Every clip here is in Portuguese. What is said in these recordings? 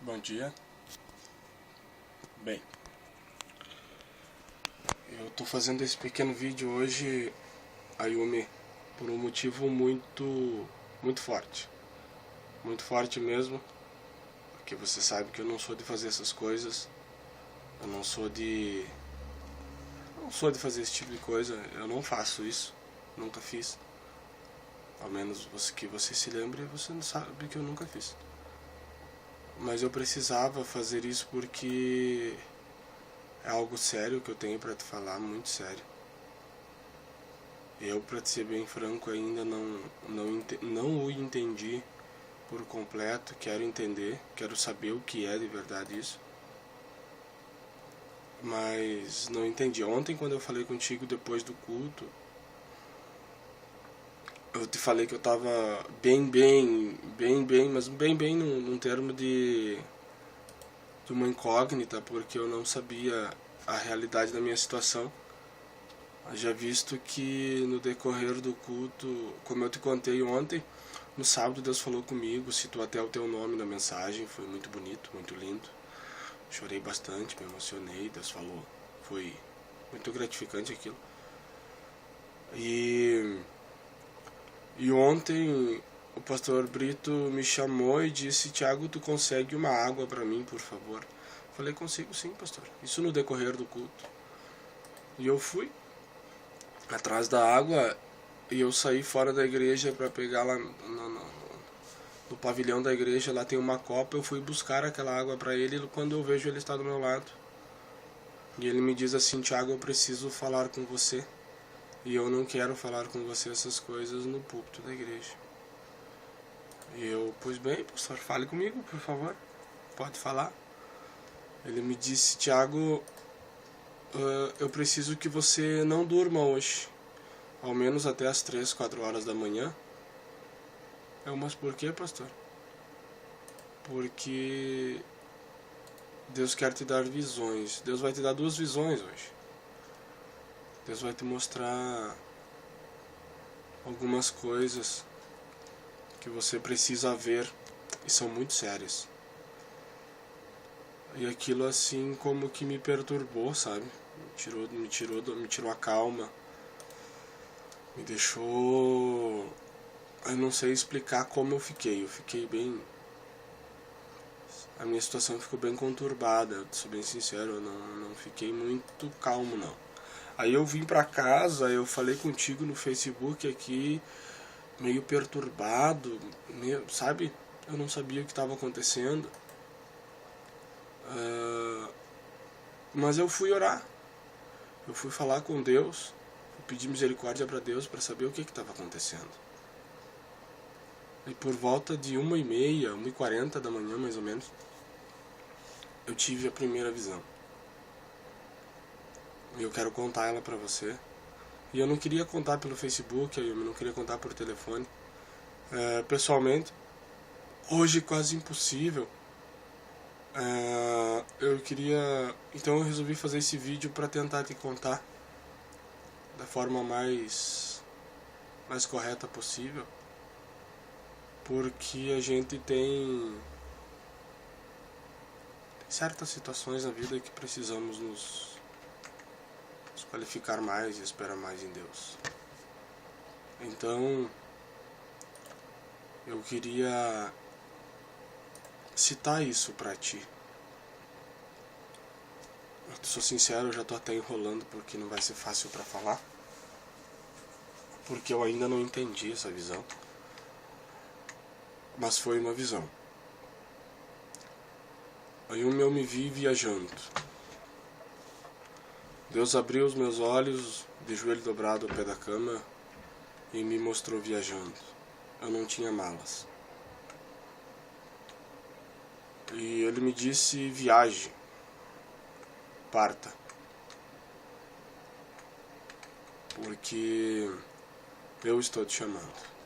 Bom dia. Bem, eu tô fazendo esse pequeno vídeo hoje, Ayumi, por um motivo muito forte. Muito forte mesmo, porque você sabe que eu não sou de fazer essas coisas. Eu não sou de fazer esse tipo de coisa. Eu não faço isso. Nunca fiz. Ao menos que você se lembre, você não sabe que eu nunca fiz. Mas eu precisava fazer isso porque é algo sério que eu tenho pra te falar, muito sério. Eu, pra te ser bem franco, ainda não o entendi por completo. Quero entender, quero saber o que é de verdade isso. Mas não entendi. Ontem, quando eu falei contigo depois do culto, eu te falei que eu tava mas bem num termo de uma incógnita, porque eu não sabia a realidade da minha situação. Já visto que no decorrer do culto, como eu te contei ontem, no sábado Deus falou comigo, citou até o teu nome na mensagem, foi muito bonito, muito lindo. Chorei bastante, me emocionei, Deus falou, foi muito gratificante aquilo. E ontem o pastor Brito me chamou e disse: Tiago, tu consegue uma água para mim, por favor? Falei: consigo sim, pastor. Isso no decorrer do culto. E eu fui atrás da água e eu saí fora da igreja para pegar lá no pavilhão da igreja. Lá tem uma copa. Eu fui buscar aquela água para ele e quando eu vejo, ele está do meu lado. E ele me diz assim: Tiago, eu preciso falar com você. E eu não quero falar com você essas coisas no púlpito da igreja. E eu: pois bem, pastor, fale comigo, por favor. Pode falar. Ele me disse: Tiago, eu preciso que você não durma hoje. Ao menos até as 3, 4 horas da manhã. Mas por que, pastor? Porque Deus quer te dar visões. Deus vai te dar 2 visões hoje. Deus vai te mostrar algumas coisas que você precisa ver e são muito sérias. E aquilo assim como que me perturbou, sabe? Me tirou a calma. Me deixou... Eu não sei explicar como eu fiquei. Eu fiquei bem... A minha situação ficou bem conturbada. Eu sou bem sincero, eu não fiquei muito calmo, não. Aí eu vim pra casa, eu falei contigo no Facebook aqui, meio perturbado, sabe? Eu não sabia o que estava acontecendo. Mas eu fui orar. Eu fui falar com Deus, pedir misericórdia para Deus para saber o que estava acontecendo. E por volta de 1h30, 1h40 da manhã mais ou menos, eu tive a primeira visão. E eu quero contar ela pra você. E eu não queria contar pelo Facebook, eu não queria contar por telefone. Pessoalmente, hoje quase impossível. Eu queria... Então eu resolvi fazer esse vídeo pra tentar te contar da forma mais correta possível. Porque a gente tem certas situações na vida que precisamos nos qualificar mais e esperar mais em Deus. Então, eu queria citar isso pra ti. Eu sou sincero, eu já tô até enrolando porque não vai ser fácil pra falar. Porque eu ainda não entendi essa visão. Mas foi uma visão. Aí eu me vi viajando. Deus abriu os meus olhos, de joelho dobrado ao pé da cama, e me mostrou viajando. Eu não tinha malas. E ele me disse: viaje, parta. Porque eu estou te chamando.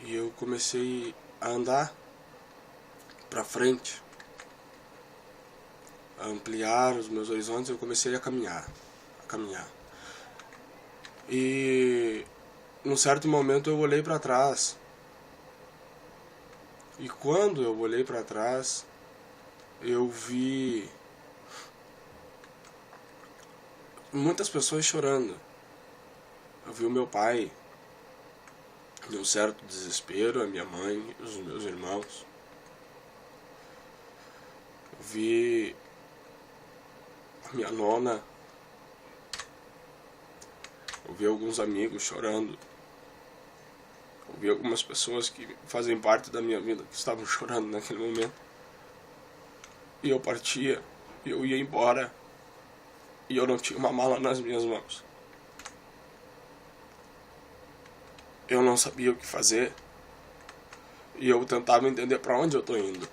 E eu comecei a andar pra frente, a ampliar os meus horizontes. Eu comecei a caminhar. E num certo momento eu olhei pra trás. E quando eu olhei para trás, eu vi muitas pessoas chorando. Eu vi o meu pai em um certo desespero, a minha mãe, os meus irmãos. Eu vi a minha nona. Eu vi alguns amigos chorando. Eu vi algumas pessoas que fazem parte da minha vida que estavam chorando naquele momento. E eu partia, e eu ia embora, e eu não tinha uma mala nas minhas mãos. Eu não sabia o que fazer, e eu tentava entender para onde eu tô indo.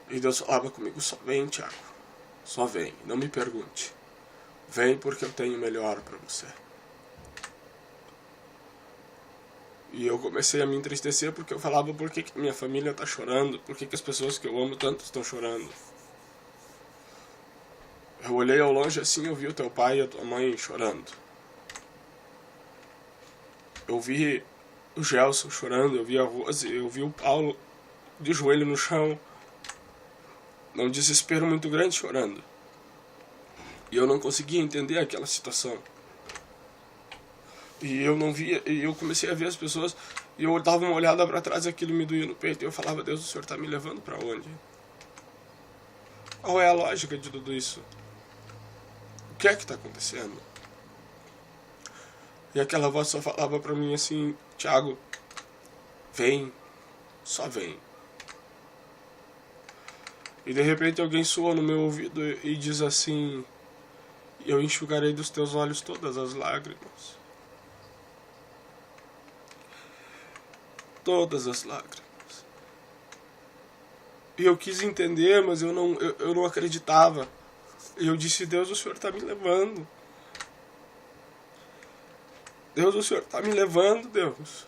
E Deus falava comigo: só vem, Thiago, só vem, não me pergunte. Vem porque eu tenho o melhor para você. E eu comecei a me entristecer porque eu falava: por que minha família está chorando? Por que as pessoas que eu amo tanto estão chorando? Eu olhei ao longe assim, eu vi o teu pai e a tua mãe chorando. Eu vi o Gelson chorando, eu vi a Rose, eu vi o Paulo de joelho no chão, num desespero muito grande, chorando. E eu não conseguia entender aquela situação. E eu não via, e eu comecei a ver as pessoas, e eu dava uma olhada para trás e aquilo me doía no peito, e eu falava: Deus, o Senhor está me levando para onde? Qual é a lógica de tudo isso? O que é que está acontecendo? E aquela voz só falava para mim assim: Thiago, vem, só vem. E de repente alguém soa no meu ouvido e diz assim: eu enxugarei dos teus olhos todas as lágrimas. Todas as lágrimas. E eu quis entender, mas eu não acreditava. E eu disse: Deus, o Senhor está me levando. Deus, o Senhor está me levando, Deus.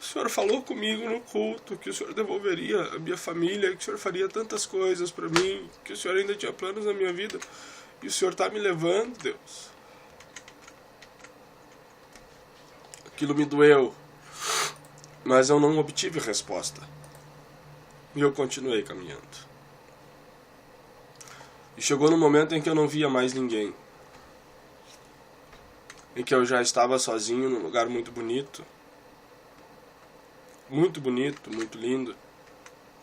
O Senhor falou comigo no culto que o Senhor devolveria a minha família, que o Senhor faria tantas coisas para mim, que o Senhor ainda tinha planos na minha vida. E o Senhor está me levando, Deus. Aquilo me doeu. Mas eu não obtive resposta. E eu continuei caminhando. E chegou no momento em que eu não via mais ninguém. Em que eu já estava sozinho num lugar muito bonito. Muito bonito, muito lindo.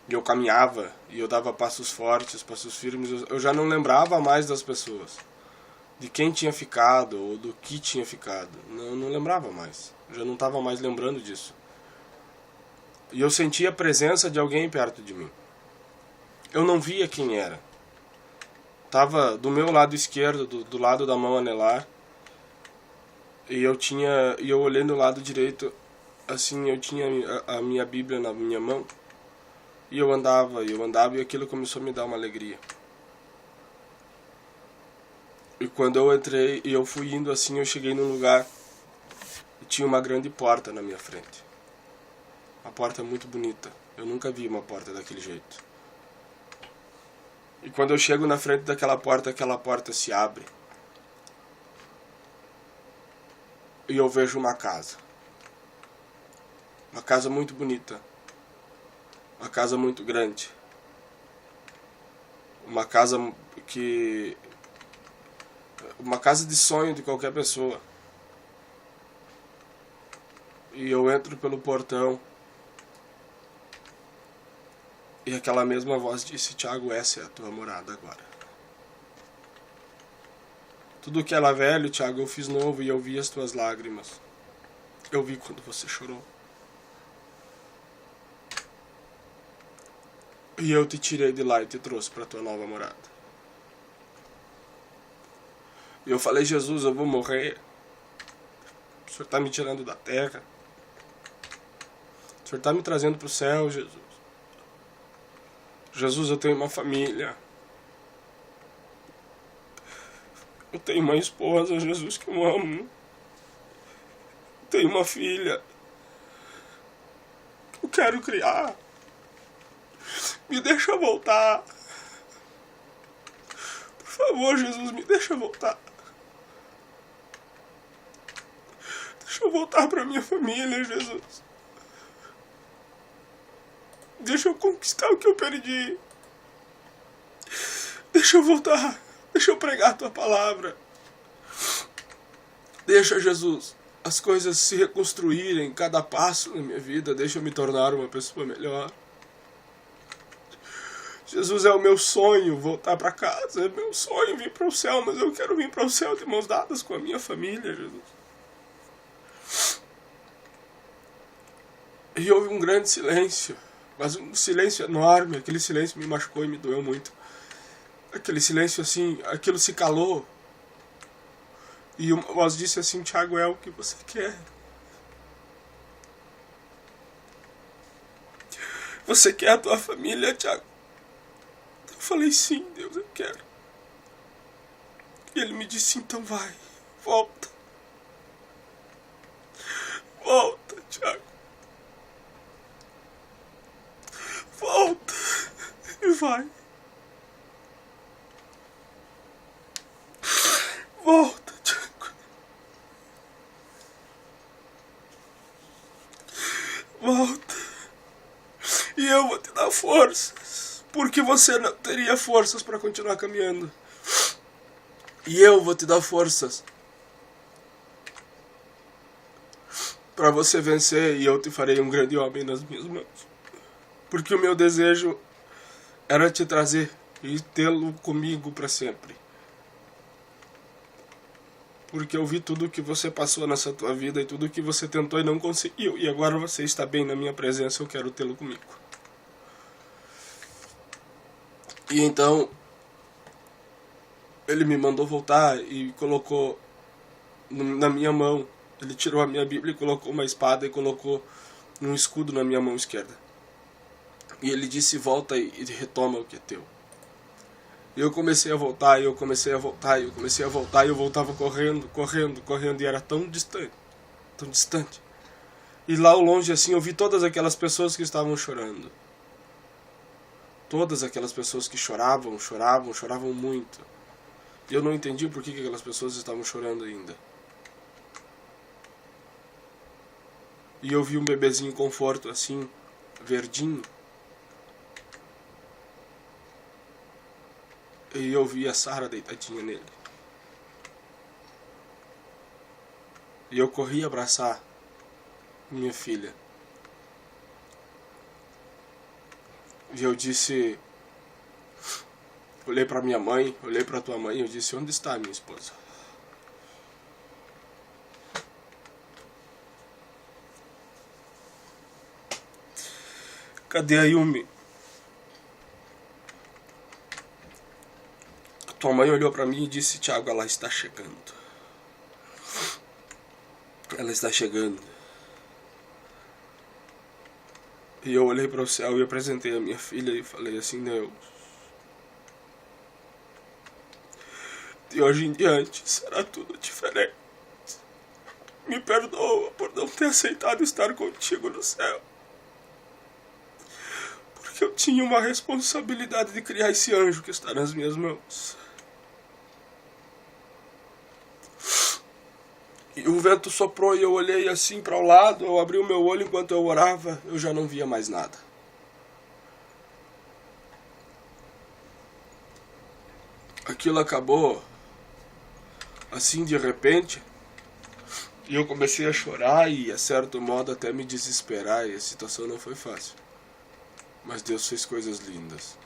E eu caminhava, e eu dava passos fortes, passos firmes. Eu já não lembrava mais das pessoas. De quem tinha ficado, ou do que tinha ficado. Eu não lembrava mais. Eu já não estava mais lembrando disso. E eu sentia a presença de alguém perto de mim. Eu não via quem era. Estava do meu lado esquerdo, do lado da mão anelar. E eu olhei no lado direito, assim, eu tinha a minha Bíblia na minha mão. E eu andava, e aquilo começou a me dar uma alegria. E quando eu entrei, e eu fui indo assim, eu cheguei num lugar e tinha uma grande porta na minha frente. Uma porta muito bonita. Eu nunca vi uma porta daquele jeito. E quando eu chego na frente daquela porta se abre. E eu vejo uma casa. Uma casa muito bonita. Uma casa muito grande. Uma casa uma casa de sonho de qualquer pessoa. E eu entro pelo portão. E aquela mesma voz disse: Thiago, essa é a tua morada agora. Tudo que era velho, Thiago, eu fiz novo, e eu vi as tuas lágrimas. Eu vi quando você chorou. E eu te tirei de lá e te trouxe para tua nova morada. E eu falei: Jesus, eu vou morrer. O Senhor está me tirando da terra. O Senhor está me trazendo para o céu, Jesus. Jesus, eu tenho uma família. Eu tenho uma esposa, Jesus, que eu amo. Eu tenho uma filha. Eu quero criar. Me deixa voltar. Por favor, Jesus, me deixa voltar. Deixa eu voltar para minha família, Jesus. Deixa eu conquistar o que eu perdi. Deixa eu voltar. Deixa eu pregar a tua palavra. Deixa, Jesus, as coisas se reconstruírem cada passo na minha vida. Deixa eu me tornar uma pessoa melhor. Jesus, é o meu sonho voltar para casa. É meu sonho vir para o céu. Mas eu quero vir para o céu de mãos dadas com a minha família, Jesus. E houve um grande silêncio. Mas um silêncio enorme. Aquele silêncio me machucou e me doeu muito. Aquele silêncio assim, aquilo se calou. E uma voz disse assim: Tiago, é o que você quer? Você quer a tua família, Tiago? Eu falei: sim, Deus, eu quero. E ele me disse: então vai, volta. Volta, Tiago. Volta e vai. Volta, Tiago. Volta. E eu vou te dar forças. Porque você não teria forças para continuar caminhando. E eu vou te dar forças para você vencer. E eu te farei um grande homem nas minhas mãos. Porque o meu desejo era te trazer e tê-lo comigo para sempre. Porque eu vi tudo o que você passou nessa tua vida e tudo o que você tentou e não conseguiu. E agora você está bem na minha presença, eu quero tê-lo comigo. E então, ele me mandou voltar e colocou na minha mão. Ele tirou a minha Bíblia e colocou uma espada e colocou um escudo na minha mão esquerda. E ele disse: volta e retoma o que é teu. E eu comecei a voltar, e eu comecei a voltar, e eu comecei a voltar, e eu voltava correndo, correndo, correndo, e era tão distante, tão distante. E lá ao longe, assim, eu vi todas aquelas pessoas que estavam chorando. Todas aquelas pessoas que choravam, choravam, choravam muito. E eu não entendi por que aquelas pessoas estavam chorando ainda. E eu vi um bebezinho conforto, assim, verdinho. E eu vi a Sara deitadinha nele. E eu corri abraçar minha filha. E eu disse... Olhei para minha mãe, olhei para tua mãe e eu disse: onde está minha esposa? Cadê a Yumi? Tua mãe olhou para mim e disse: Tiago, ela está chegando. Ela está chegando. E eu olhei para o céu e apresentei a minha filha e falei assim: Deus, de hoje em diante será tudo diferente. Me perdoa por não ter aceitado estar contigo no céu. Porque eu tinha uma responsabilidade de criar esse anjo que está nas minhas mãos. E o vento soprou e eu olhei assim para o lado, eu abri o meu olho enquanto eu orava, eu já não via mais nada. Aquilo acabou assim de repente, e eu comecei a chorar e a certo modo até me desesperar, e a situação não foi fácil. Mas Deus fez coisas lindas.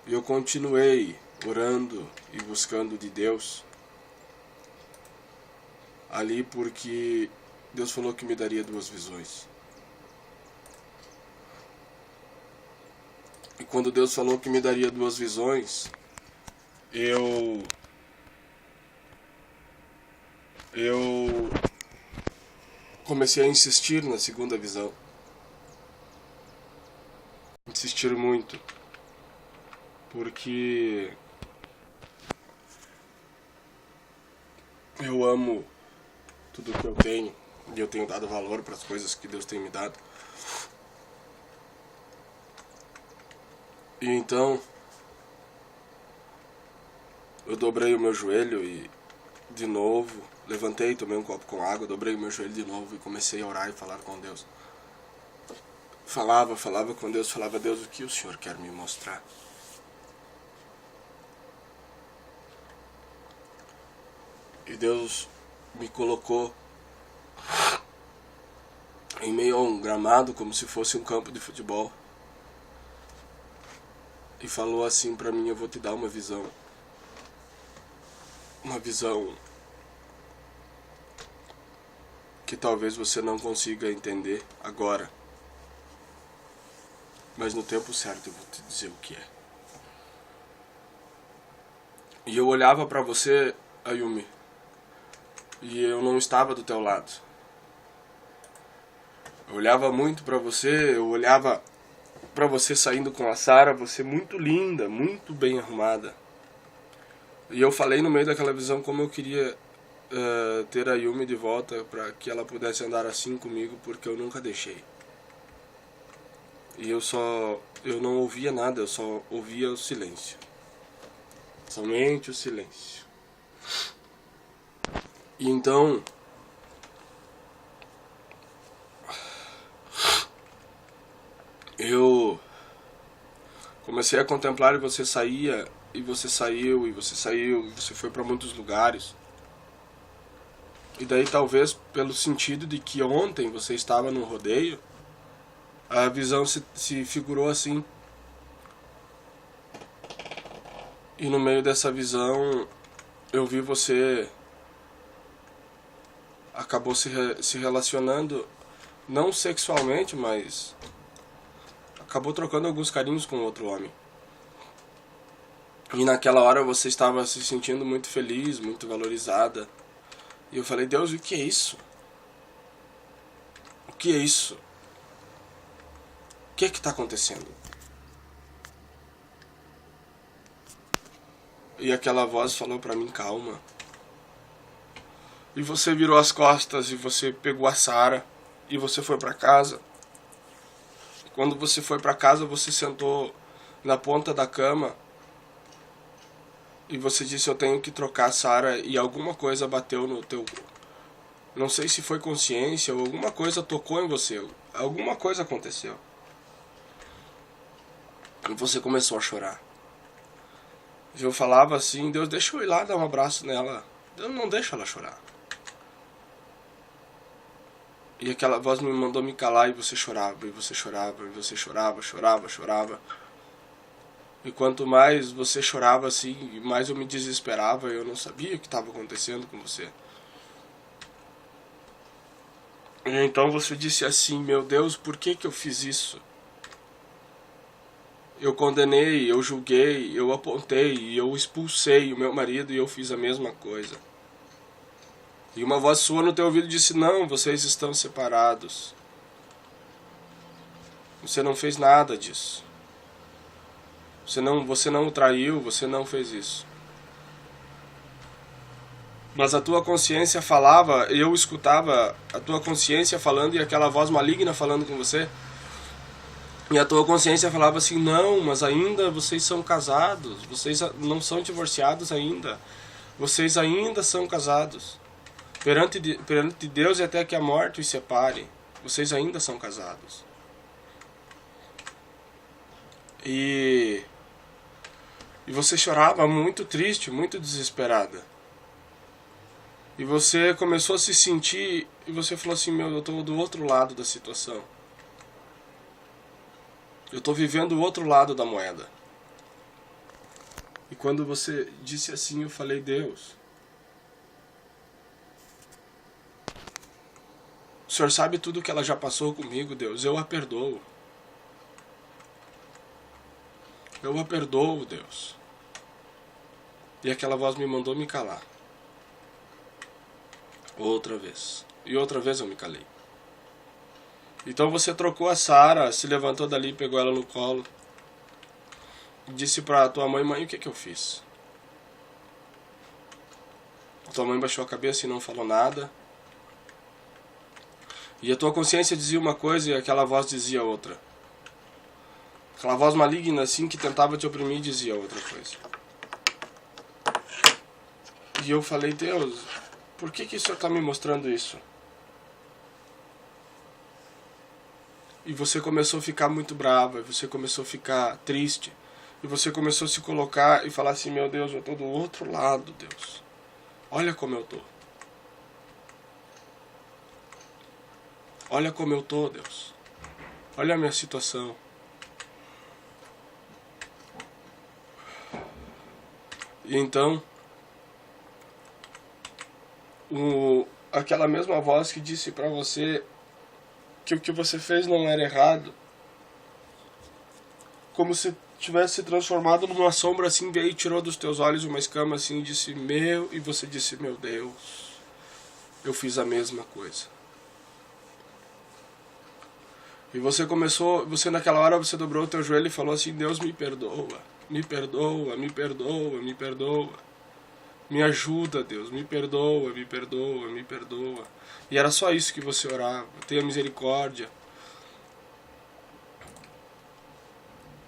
E eu continuei orando e buscando de Deus ali, porque Deus falou que me daria 2 visões. E quando Deus falou que me daria 2 visões, eu comecei a insistir na segunda visão. Insistir muito. Porque eu amo tudo que eu tenho. E eu tenho dado valor para as coisas que Deus tem me dado. E então eu dobrei o meu joelho e de novo levantei, tomei um copo com água, dobrei o meu joelho de novo e comecei a orar e falar com Deus. falava com Deus, falava: Deus, o que o Senhor quer me mostrar? E Deus me colocou em meio a um gramado, como se fosse um campo de futebol, e falou assim pra mim: eu vou te dar uma visão que talvez você não consiga entender agora, mas no tempo certo eu vou te dizer o que é. E eu olhava pra você, Ayumi, e eu não estava do teu lado. Eu olhava muito pra você, eu olhava pra você saindo com a Sara, você muito linda, muito bem arrumada. E eu falei no meio daquela visão como eu queria ter a Yumi de volta para que ela pudesse andar assim comigo, porque eu nunca deixei. E eu não ouvia nada, eu só ouvia o silêncio. Somente o silêncio. E então eu comecei a contemplar, e você saía, e você saiu, e você saiu, e você foi para muitos lugares. E daí talvez pelo sentido de que ontem você estava num rodeio, a visão se figurou assim. E no meio dessa visão eu vi você acabou se relacionando, não sexualmente, mas acabou trocando alguns carinhos com outro homem. E naquela hora você estava se sentindo muito feliz, muito valorizada. E eu falei: Deus, o que é isso? O que é isso? O que é que está acontecendo? E aquela voz falou para mim: calma. E você virou as costas e você pegou a Sara e você foi para casa. Quando você foi para casa, você sentou na ponta da cama e você disse: eu tenho que trocar a Sara. E alguma coisa bateu no teu... Não sei se foi consciência ou alguma coisa tocou em você. Alguma coisa aconteceu. E você começou a chorar. Eu falava assim: Deus, deixa eu ir lá dar um abraço nela. Deus, não deixa ela chorar. E aquela voz me mandou me calar, e você chorava, e você chorava, e você chorava. E quanto mais você chorava assim, mais eu me desesperava, eu não sabia o que estava acontecendo com você. E então você disse assim: meu Deus, por que eu fiz isso? Eu condenei, eu julguei, eu apontei, eu expulsei o meu marido, e eu fiz a mesma coisa. E uma voz sua no teu ouvido disse: não, vocês estão separados. Você não fez nada disso. Você não o traiu, você não fez isso. Mas a tua consciência falava, eu escutava a tua consciência falando, e aquela voz maligna falando com você. E a tua consciência falava assim: não, mas ainda vocês são casados, vocês não são divorciados ainda. Vocês ainda são casados. Perante Deus, e até que a morte os separe, vocês ainda são casados. E você chorava muito triste, muito desesperada. E você começou a se sentir, e você falou assim: meu, eu estou do outro lado da situação. Eu estou vivendo o outro lado da moeda. E quando você disse assim, eu falei: Deus, o Senhor sabe tudo que ela já passou comigo, Deus, eu a perdoo. Eu a perdoo, Deus. E aquela voz me mandou me calar. Outra vez. E outra vez eu me calei. Então você trocou a Sara, se levantou dali, pegou ela no colo. E disse pra tua mãe: mãe, o que eu fiz? Tua mãe baixou a cabeça e não falou nada. E a tua consciência dizia uma coisa e aquela voz dizia outra. Aquela voz maligna assim que tentava te oprimir dizia outra coisa. E eu falei: Deus, por que o Senhor está me mostrando isso? E você começou a ficar muito brava, e você começou a ficar triste, e você começou a se colocar e falar assim, meu Deus, eu estou do outro lado, Deus. Olha como eu estou. Olha como eu estou, Deus. Olha a minha situação. E então, aquela mesma voz que disse para você que o que você fez não era errado, como se tivesse se transformado numa sombra assim, veio e tirou dos teus olhos uma escama assim e disse, e você disse, meu Deus, eu fiz a mesma coisa. E você naquela hora, você dobrou o teu joelho e falou assim, Deus me perdoa, me perdoa, me perdoa, me perdoa. Me ajuda, Deus, me perdoa, me perdoa, me perdoa. E era só isso que você orava, tenha misericórdia.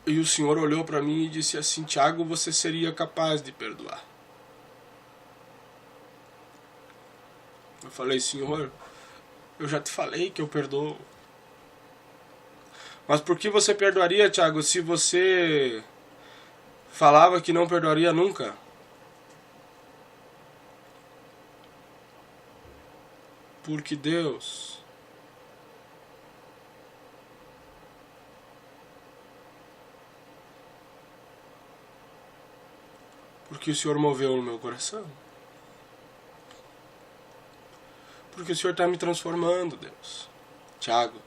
E o Senhor olhou para mim e disse assim, Tiago, você seria capaz de perdoar. Eu falei, Senhor, eu já te falei que eu perdoo. Mas por que você perdoaria, Tiago, se você falava que não perdoaria nunca? Porque Deus porque o Senhor moveu no meu coração. Porque o Senhor está me transformando, Deus. Tiago,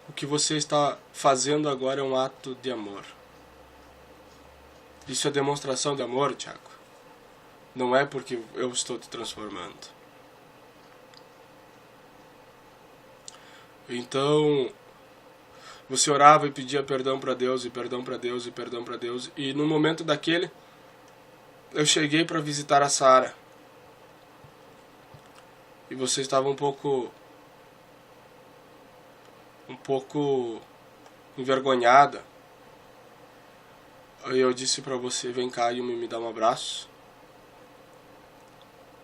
o que você está fazendo agora é um ato de amor. Isso é demonstração de amor, Tiago. Não é porque eu estou te transformando. Então, você orava e pedia perdão para Deus, e perdão para Deus, e perdão para Deus. E no momento daquele, eu cheguei para visitar a Sara. E você estava um pouco envergonhada. Aí eu disse para você, vem cá e me dá um abraço.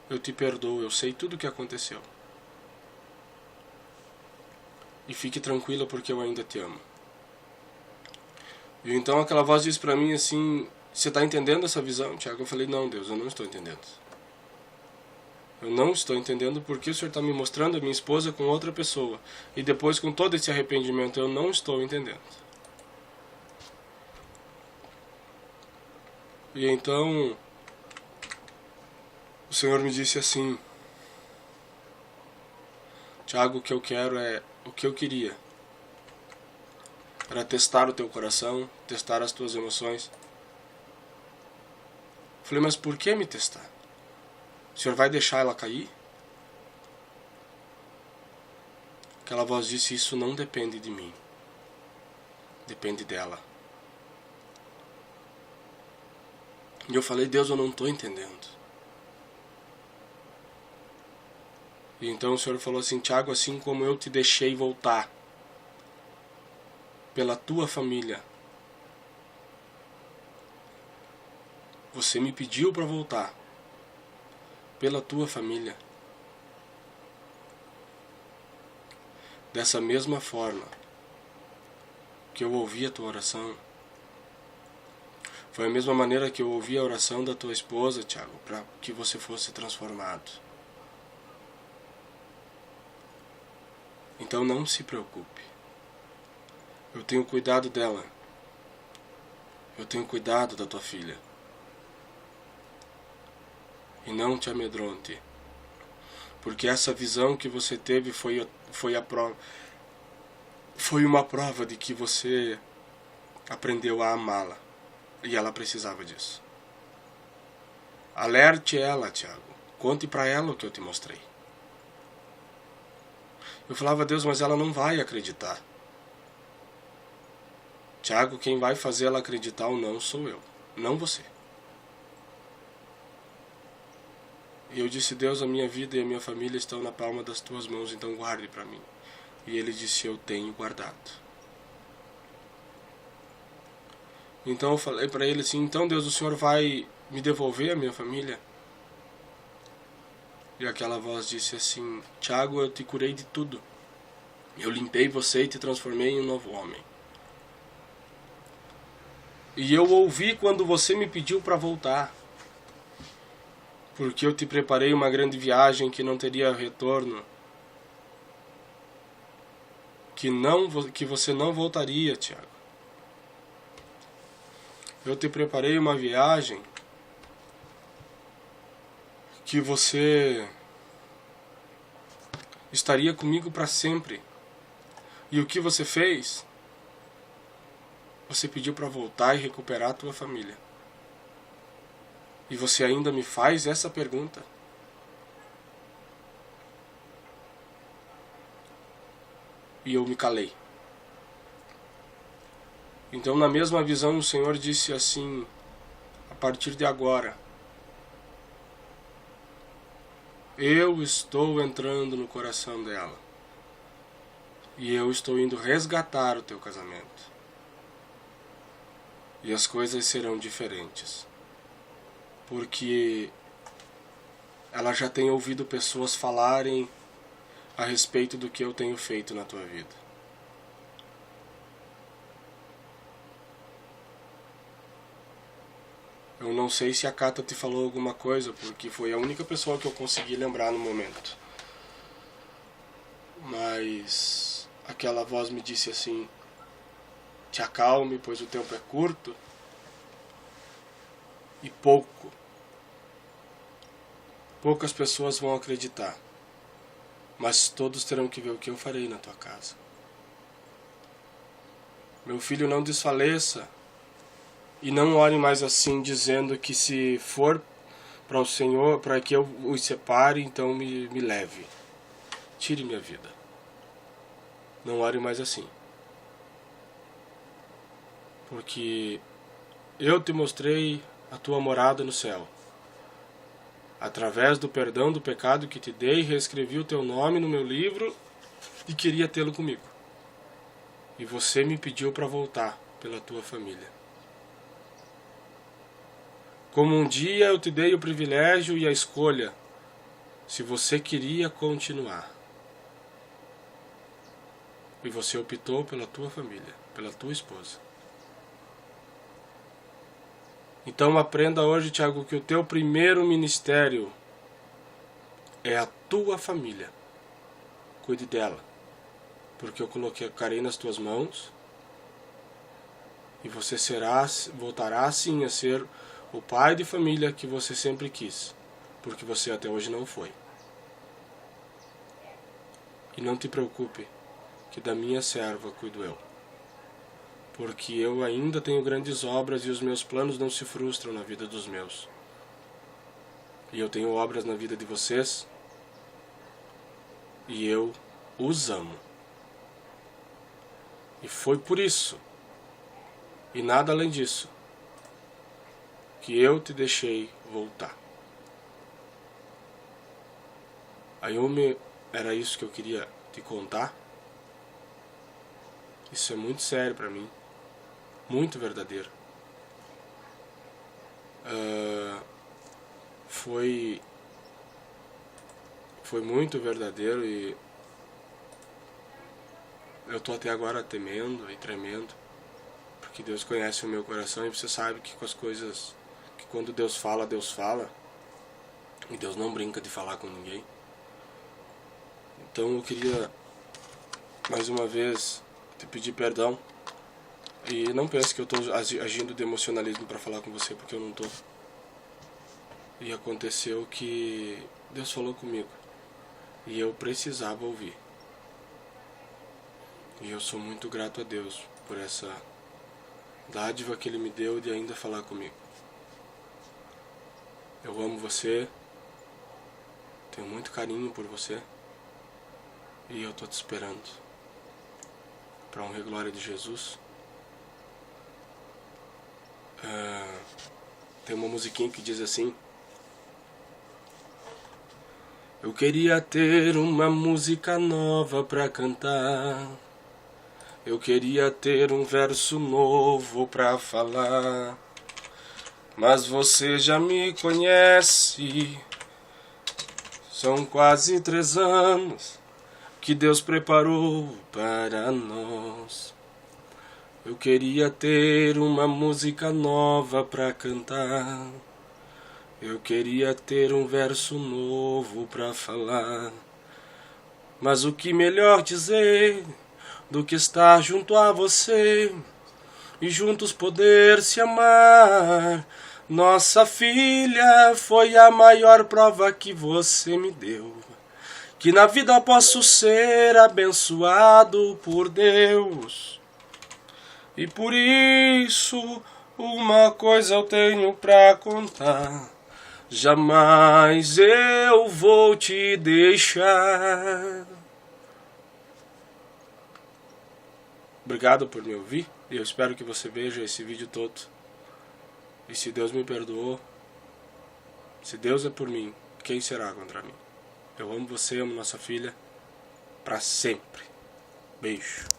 Eu te perdoo, eu sei tudo o que aconteceu. E fique tranquila porque eu ainda te amo. E então aquela voz disse pra mim assim, você está entendendo essa visão, Tiago? Eu falei, não, Deus, eu não estou entendendo. Eu não estou entendendo porque o Senhor está me mostrando a minha esposa com outra pessoa. E depois com todo esse arrependimento, eu não estou entendendo. E então o Senhor me disse assim, Tiago, o que eu quero é o que eu queria. Para testar o teu coração, testar as tuas emoções. Falei, mas por que me testar? O Senhor vai deixar ela cair? Aquela voz disse, isso não depende de mim. Depende dela. E eu falei, Deus, eu não estou entendendo. E então o Senhor falou assim, Tiago, assim como eu te deixei voltar pela tua família, você me pediu para voltar pela tua família. Dessa mesma forma que eu ouvi a tua oração, foi a mesma maneira que eu ouvi a oração da tua esposa, Tiago, para que você fosse transformado. Então não se preocupe. Eu tenho cuidado dela. Eu tenho cuidado da tua filha. E não te amedronte. Porque essa visão que você teve foi uma prova de que você aprendeu a amá-la. E ela precisava disso. Alerte ela, Tiago. Conte para ela o que eu te mostrei. Eu falava, Deus, mas ela não vai acreditar. Tiago, quem vai fazer ela acreditar ou não sou eu, não você. E eu disse, Deus, a minha vida e a minha família estão na palma das tuas mãos, então guarde para mim. E ele disse, eu tenho guardado. Então eu falei para ele assim, então Deus, o Senhor vai me devolver a minha família? E aquela voz disse assim, Tiago, eu te curei de tudo. Eu limpei você e te transformei em um novo homem. E eu ouvi quando você me pediu para voltar. Porque eu te preparei uma grande viagem que não teria retorno. Que você não voltaria, Tiago. Eu te preparei uma viagem que você estaria comigo para sempre. E o que você fez? Você pediu para voltar e recuperar a tua família. E você ainda me faz essa pergunta? E eu me calei. Então, na mesma visão, o Senhor disse assim: a partir de agora, eu estou entrando no coração dela. E eu estou indo resgatar o teu casamento. E as coisas serão diferentes. Porque ela já tem ouvido pessoas falarem a respeito do que eu tenho feito na tua vida. Eu não sei se a Cata te falou alguma coisa, porque foi a única pessoa que eu consegui lembrar no momento. Mas aquela voz me disse assim: te acalme, pois o tempo é curto e poucas pessoas vão acreditar, mas todos terão que ver o que eu farei na tua casa. Meu filho, não desfaleça e não ore mais assim, dizendo que se for para o Senhor, para que eu os separe, então me leve, tire minha vida. Não ore mais assim, porque eu te mostrei a tua morada no céu. Através do perdão do pecado que te dei, reescrevi o teu nome no meu livro e queria tê-lo comigo. E você me pediu para voltar pela tua família. Como um dia eu te dei o privilégio e a escolha, se você queria continuar. E você optou pela tua família, pela tua esposa. Então aprenda hoje, Tiago, que o teu primeiro ministério é a tua família. Cuide dela, porque eu colocarei nas tuas mãos e você voltará sim a ser o pai de família que você sempre quis, porque você até hoje não foi. E não te preocupe, que da minha serva cuido eu. Porque eu ainda tenho grandes obras e os meus planos não se frustram na vida dos meus. E eu tenho obras na vida de vocês e eu os amo. E foi por isso, e nada além disso, que eu te deixei voltar. Ayumi, era isso que eu queria te contar. Isso é muito sério para mim. Muito verdadeiro. Foi muito verdadeiro e eu tô até agora temendo e tremendo, porque Deus conhece o meu coração e você sabe que com as coisas, que quando Deus fala e Deus não brinca de falar com ninguém. Então eu queria mais uma vez te pedir perdão. E não pense que eu estou agindo de emocionalismo para falar com você, porque eu não estou. E aconteceu que Deus falou comigo. E eu precisava ouvir. E eu sou muito grato a Deus por essa dádiva que Ele me deu de ainda falar comigo. Eu amo você. Tenho muito carinho por você. E eu estou te esperando. Para a honra e glória de Jesus. Tem uma musiquinha que diz assim: eu queria ter uma música nova pra cantar, eu queria ter um verso novo pra falar, mas você já me conhece, são quase 3 anos que Deus preparou para nós. Eu queria ter uma música nova pra cantar. Eu queria ter um verso novo pra falar. Mas o que melhor dizer do que estar junto a você e juntos poder se amar? Nossa filha, foi a maior prova que você me deu, que na vida posso ser abençoado por Deus. E por isso, uma coisa eu tenho pra contar: jamais eu vou te deixar. Obrigado por me ouvir. E eu espero que você veja esse vídeo todo. E se Deus me perdoou, se Deus é por mim, quem será contra mim? Eu amo você, amo nossa filha, pra sempre. Beijo.